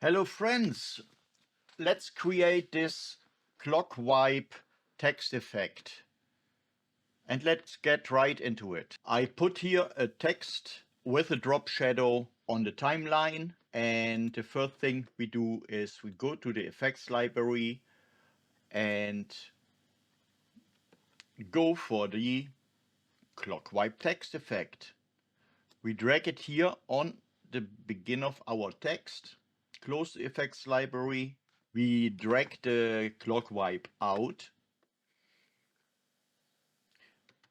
Hello friends, let's create this clock wipe text effect and let's get right into it. I put here a text with a drop shadow on the timeline, and the first thing we do is we go to the effects library and go for the clock wipe text effect. We drag it here on the begin of our text, close the effects library. We drag the clock wipe out.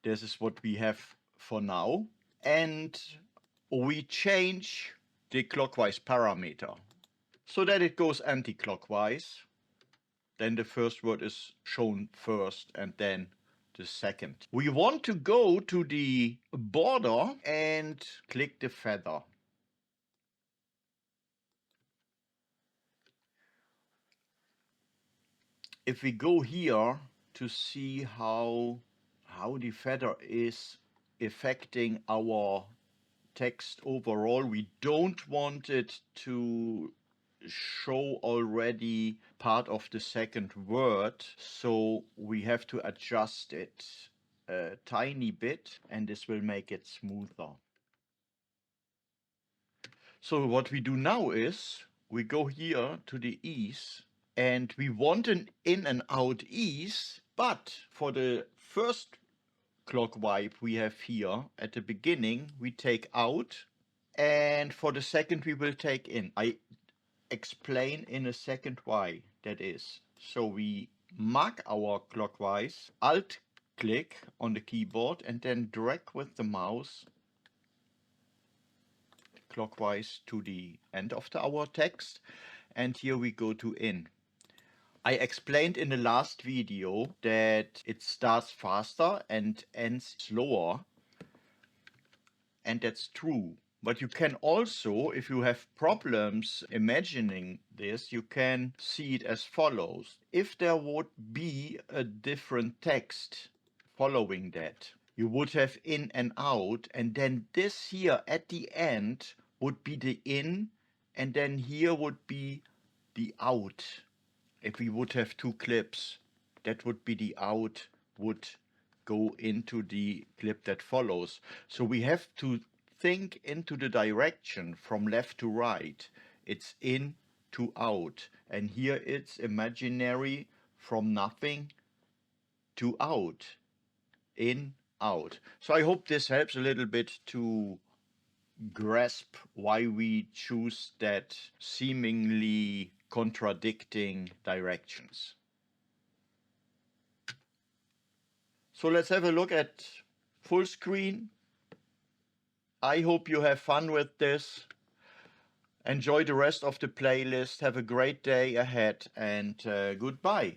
This is what we have for now. And we change the clockwise parameter so that it goes anti-clockwise. Then the first word is shown first and then the second. We want to go to the border and click the feather. If we go here to see how the feather is affecting our text overall, we don't want it to show already part of the second word, so we have to adjust it a tiny bit, and this will make it smoother. So what we do now is we go here to the ease, and we want an in and out ease, but for the first clock wipe we have here at the beginning, we take out, and for the second we will take in. I explain in a second why that is. So we mark our clockwise, alt click on the keyboard, and then drag with the mouse clockwise to the end of our text, and here we go to in. I explained in the last video that it starts faster and ends slower, and that's true. But you can also, if you have problems imagining this, you can see it as follows. If there would be a different text following that, you would have in and out, and then this here at the end would be the in, and then here would be the out. If we would have two clips, that would be the out would go into the clip that follows. So we have to think into the direction from left to right. It's in to out, and here it's imaginary from nothing to out, in, out. So I hope this helps a little bit to grasp why we choose that seemingly contradicting directions. So let's have a look at full screen. I hope you have fun with this. Enjoy the rest of the playlist. Have a great day ahead, and goodbye.